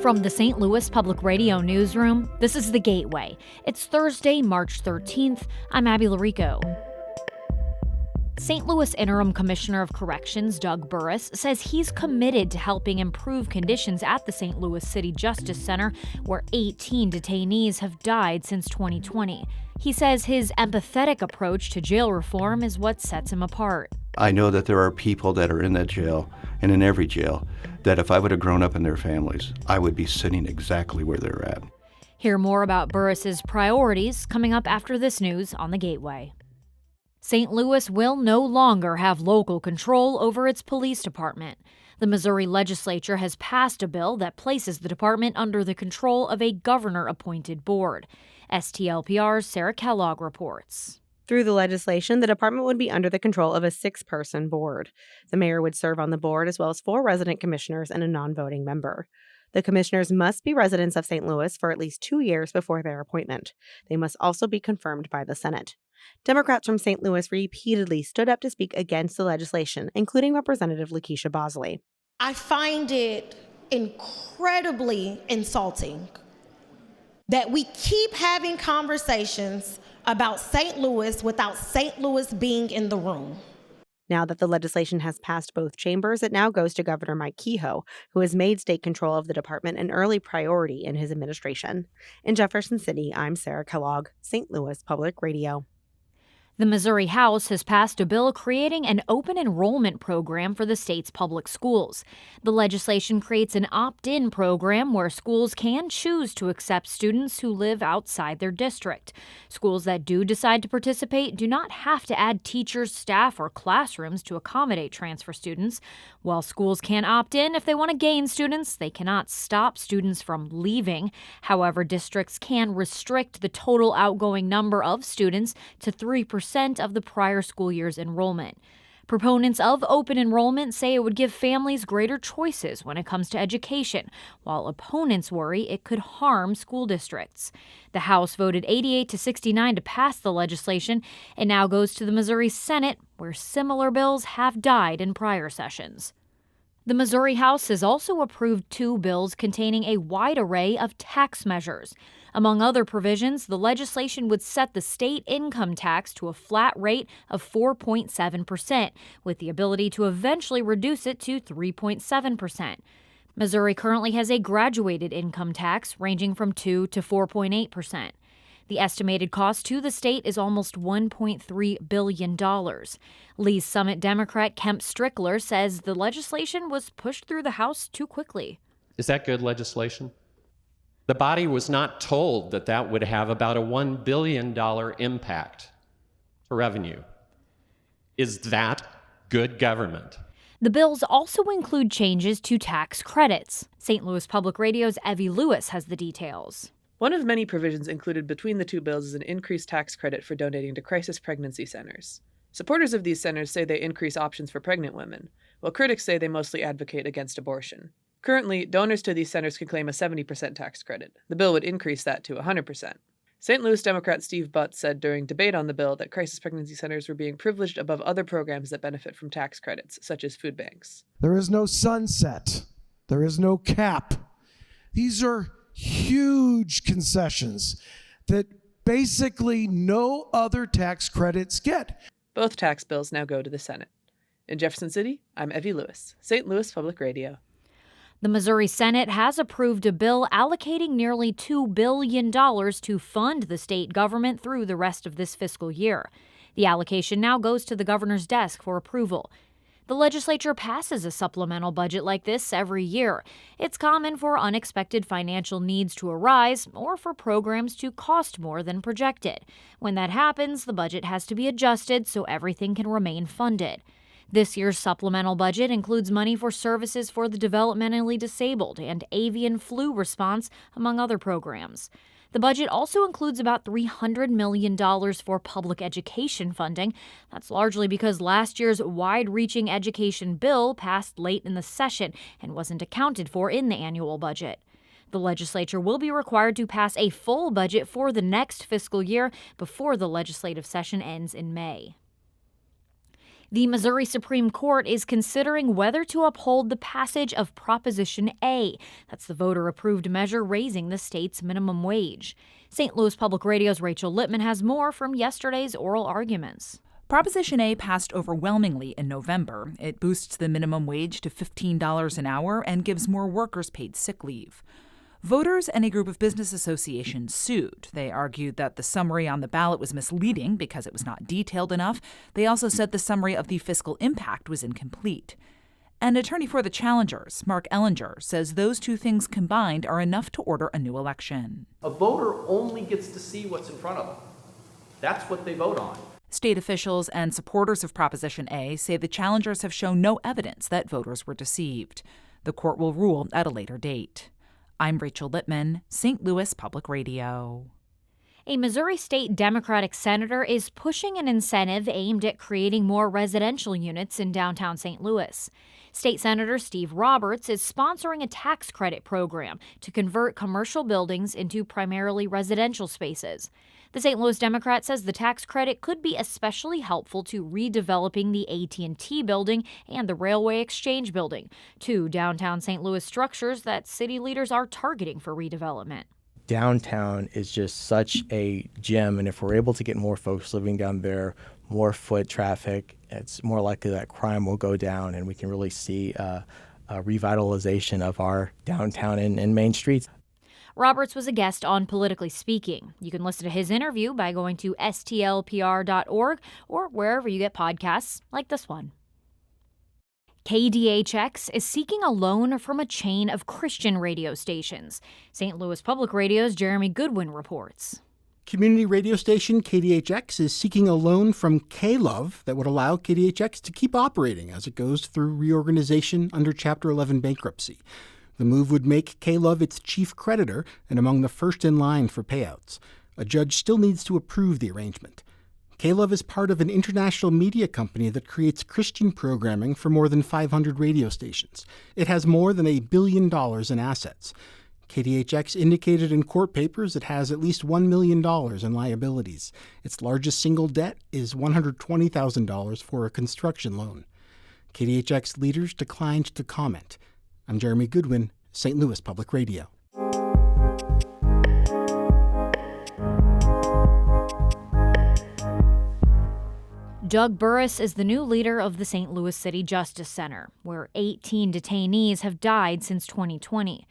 From the St. Louis Public Radio Newsroom, this is The Gateway. It's Thursday, March 13th. I'm Abby Larico. St. Louis Interim Commissioner of Corrections Doug Burris says he's committed to helping improve conditions at the St. Louis City Justice Center, where 18 detainees have died since 2020. He says his empathetic approach to jail reform is what sets him apart. I know that there are people that are in that jail, and in every jail, that if I would have grown up in their families, I would be sitting exactly where they're at. Hear more about Burris's priorities coming up after this news on The Gateway. St. Louis will no longer have local control over its police department. The Missouri legislature has passed a bill that places the department under the control of a governor-appointed board. STLPR's Sarah Kellogg reports. Through the legislation, the department would be under the control of a 6-person board. The mayor would serve on the board, as well as 4 resident commissioners and a non-voting member. The commissioners must be residents of St. Louis for at least 2 years before their appointment. They must also be confirmed by the Senate. Democrats from St. Louis repeatedly stood up to speak against the legislation, including Representative Lacretia Wimbley. I find it incredibly insulting that we keep having conversations about St. Louis without St. Louis being in the room. Now that the legislation has passed both chambers, it now goes to Governor Mike Kehoe, who has made state control of the department an early priority in his administration. In Jefferson City, I'm Sarah Kellogg, St. Louis Public Radio. The Missouri House has passed a bill creating an open enrollment program for the state's public schools. The legislation creates an opt-in program where schools can choose to accept students who live outside their district. Schools that do decide to participate do not have to add teachers, staff, or classrooms to accommodate transfer students. While schools can opt in if they want to gain students, they cannot stop students from leaving. However, districts can restrict the total outgoing number of students to 3% of the prior school year's enrollment. Proponents of open enrollment say it would give families greater choices when it comes to education, while opponents worry it could harm school districts. The House voted 88 to 69 to pass the legislation. It now goes to the Missouri Senate, where similar bills have died in prior sessions. The Missouri House has also approved 2 bills containing a wide array of tax measures. Among other provisions, the legislation would set the state income tax to a flat rate of 4.7%, with the ability to eventually reduce it to 3.7%. Missouri currently has a graduated income tax ranging from 2 to 4.8%. The estimated cost to the state is almost $1.3 billion. Lee's Summit Democrat Kemp Strickler says the legislation was pushed through the House too quickly. Is that good legislation? The body was not told that that would have about a $1 billion impact to revenue. Is that good government? The bills also include changes to tax credits. St. Louis Public Radio's Evie Lewis has the details. One of many provisions included between the 2 bills is an increased tax credit for donating to crisis pregnancy centers. Supporters of these centers say they increase options for pregnant women, while critics say they mostly advocate against abortion. Currently, donors to these centers can claim a 70% tax credit. The bill would increase that to 100%. St. Louis Democrat Steve Butt said during debate on the bill that crisis pregnancy centers were being privileged above other programs that benefit from tax credits, such as food banks. There is no sunset. There is no cap. These are huge concessions that basically no other tax credits get. Both tax bills now go to the Senate. In Jefferson City, I'm Evie Lewis, St. Louis Public Radio. The Missouri Senate has approved a bill allocating nearly $2 billion to fund the state government through the rest of this fiscal year. The allocation now goes to the governor's desk for approval. The legislature passes a supplemental budget like this every year. It's common for unexpected financial needs to arise or for programs to cost more than projected. When that happens, the budget has to be adjusted so everything can remain funded. This year's supplemental budget includes money for services for the developmentally disabled and avian flu response, among other programs. The budget also includes about $300 million for public education funding. That's largely because last year's wide-reaching education bill passed late in the session and wasn't accounted for in the annual budget. The legislature will be required to pass a full budget for the next fiscal year before the legislative session ends in May. The Missouri Supreme Court is considering whether to uphold the passage of Proposition A. That's the voter-approved measure raising the state's minimum wage. St. Louis Public Radio's Rachel Littman has more from yesterday's oral arguments. Proposition A passed overwhelmingly in November. It boosts the minimum wage to $15 an hour and gives more workers paid sick leave. Voters and a group of business associations sued. They argued that the summary on the ballot was misleading because it was not detailed enough. They also said the summary of the fiscal impact was incomplete. An attorney for the challengers, Mark Ellinger, says those two things combined are enough to order a new election. A voter only gets to see what's in front of them. That's what they vote on. State officials and supporters of Proposition A say the challengers have shown no evidence that voters were deceived. The court will rule at a later date. I'm Rachel Littman, St. Louis Public Radio. A Missouri State Democratic senator is pushing an incentive aimed at creating more residential units in downtown St. Louis. State Senator Steve Roberts is sponsoring a tax credit program to convert commercial buildings into primarily residential spaces. The St. Louis Democrat says the tax credit could be especially helpful to redeveloping the AT&T building and the Railway Exchange building, two downtown St. Louis structures that city leaders are targeting for redevelopment. Downtown is just such a gem, and if we're able to get more folks living down there, more foot traffic, it's more likely that crime will go down, and we can really see a revitalization of our downtown and main streets. Roberts was a guest on Politically Speaking. You can listen to his interview by going to STLPR.org or wherever you get podcasts like this one. KDHX is seeking a loan from a chain of Christian radio stations. St. Louis Public Radio's Jeremy Goodwin reports. Community radio station KDHX is seeking a loan from K-Love that would allow KDHX to keep operating as it goes through reorganization under Chapter 11 bankruptcy. The move would make K-Love its chief creditor and among the first in line for payouts. A judge still needs to approve the arrangement. K-Love is part of an international media company that creates Christian programming for more than 500 radio stations. It has more than $1 billion in assets. KDHX indicated in court papers it has at least $1 million in liabilities. Its largest single debt is $120,000 for a construction loan. KDHX leaders declined to comment. I'm Jeremy Goodwin, St. Louis Public Radio. Doug Burris is the new leader of the St. Louis City Justice Center, where 18 detainees have died since 2020.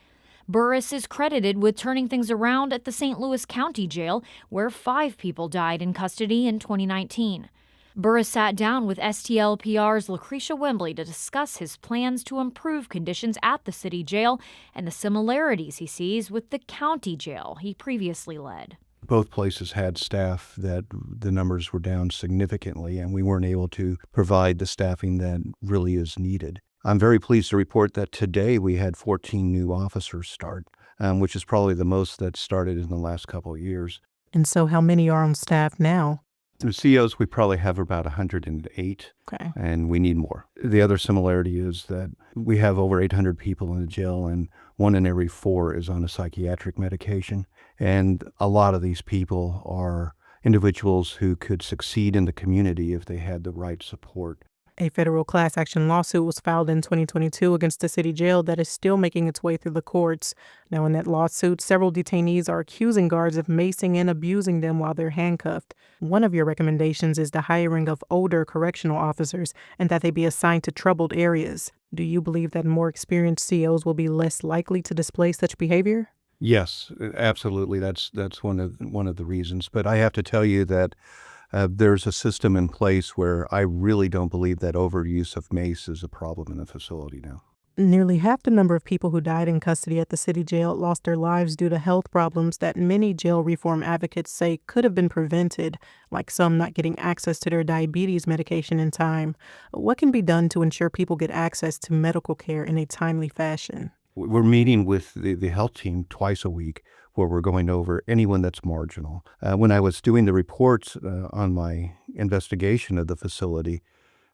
Burris is credited with turning things around at the St. Louis County Jail, where 5 people died in custody in 2019. Burris sat down with STLPR's Lacretia Wimbley to discuss his plans to improve conditions at the city jail and the similarities he sees with the county jail he previously led. Both places had staff that the numbers were down significantly, and we weren't able to provide the staffing that really is needed. I'm very pleased to report that today we had 14 new officers start, which is probably the most that started in the last couple of years. And so how many are on staff now? The COs, we probably have about 108, Okay. and we need more. The other similarity is that we have over 800 people in the jail, and 1 in every 4 is on a psychiatric medication. And a lot of these people are individuals who could succeed in the community if they had the right support. A federal class action lawsuit was filed in 2022 against the city jail that is still making its way through the courts. Now, in that lawsuit, several detainees are accusing guards of macing and abusing them while they're handcuffed. One of your recommendations is the hiring of older correctional officers and that they be assigned to troubled areas. Do you believe that more experienced COs will be less likely to display such behavior? Yes, absolutely. That's one of the reasons. But I have to tell you that there's a system in place where I really don't believe that overuse of mace is a problem in the facility now. Nearly half the number of people who died in custody at the city jail lost their lives due to health problems that many jail reform advocates say could have been prevented, like some not getting access to their diabetes medication in time. What can be done to ensure people get access to medical care in a timely fashion? We're meeting with the health team twice a week where we're going over anyone that's marginal. When I was doing the reports on my investigation of the facility,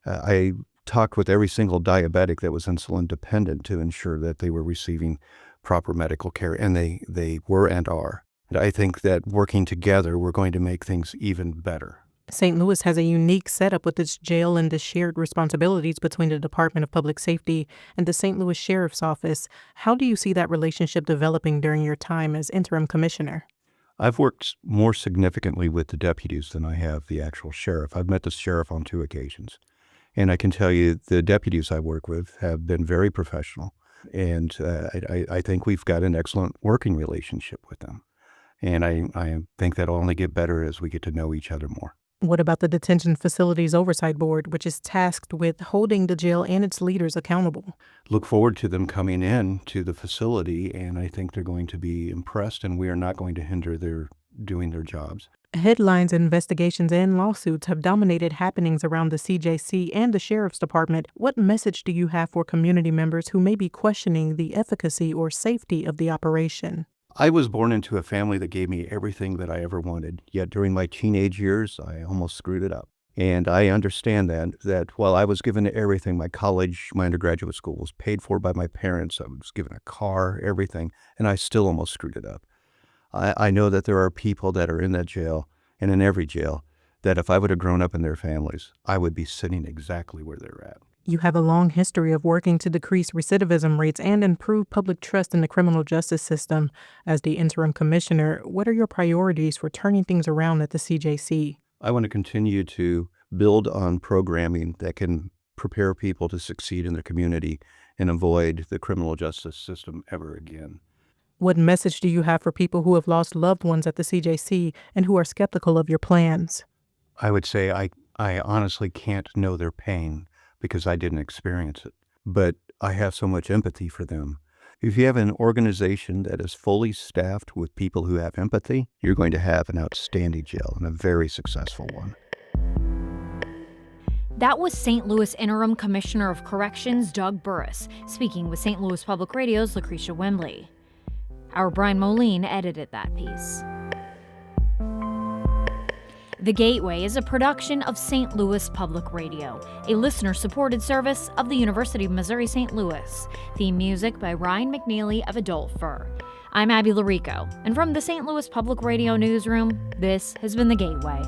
I talked with every single diabetic that was insulin dependent to ensure that they were receiving proper medical care, and they were and are. And I think that working together, we're going to make things even better. St. Louis has a unique setup with its jail and the shared responsibilities between the Department of Public Safety and the St. Louis Sheriff's Office. How do you see that relationship developing during your time as interim commissioner? I've worked more significantly with the deputies than I have the actual sheriff. I've met the sheriff on 2 occasions. And I can tell you the deputies I work with have been very professional. And I think we've got an excellent working relationship with them. And I think that'll only get better as we get to know each other more. What about the Detention Facilities Oversight Board, which is tasked with holding the jail and its leaders accountable? Look forward to them coming in to the facility, and I think they're going to be impressed, and we are not going to hinder their doing their jobs. Headlines, investigations, and lawsuits have dominated happenings around the CJC and the Sheriff's Department. What message do you have for community members who may be questioning the efficacy or safety of the operation? I was born into a family that gave me everything that I ever wanted, yet during my teenage years, I almost screwed it up. And I understand that while I was given everything, my college, my undergraduate school was paid for by my parents, I was given a car, everything, and I still almost screwed it up. I know that there are people that are in that jail, and in every jail, that if I would have grown up in their families, I would be sitting exactly where they're at. You have a long history of working to decrease recidivism rates and improve public trust in the criminal justice system. As the interim commissioner, what are your priorities for turning things around at the CJC? I want to continue to build on programming that can prepare people to succeed in their community and avoid the criminal justice system ever again. What message do you have for people who have lost loved ones at the CJC and who are skeptical of your plans? I would say I honestly can't know their pain because I didn't experience it, but I have so much empathy for them. If you have an organization that is fully staffed with people who have empathy, you're going to have an outstanding jail and a very successful one. That was St. Louis Interim Commissioner of Corrections Doug Burris, speaking with St. Louis Public Radio's Lacretia Wimbley. Our Brian Moline edited that piece. The Gateway is a production of St. Louis Public Radio, a listener-supported service of the University of Missouri-St. Louis. Theme music by Ryan McNeely of Adult Fur. I'm Abby Larico, and from the St. Louis Public Radio newsroom, this has been The Gateway.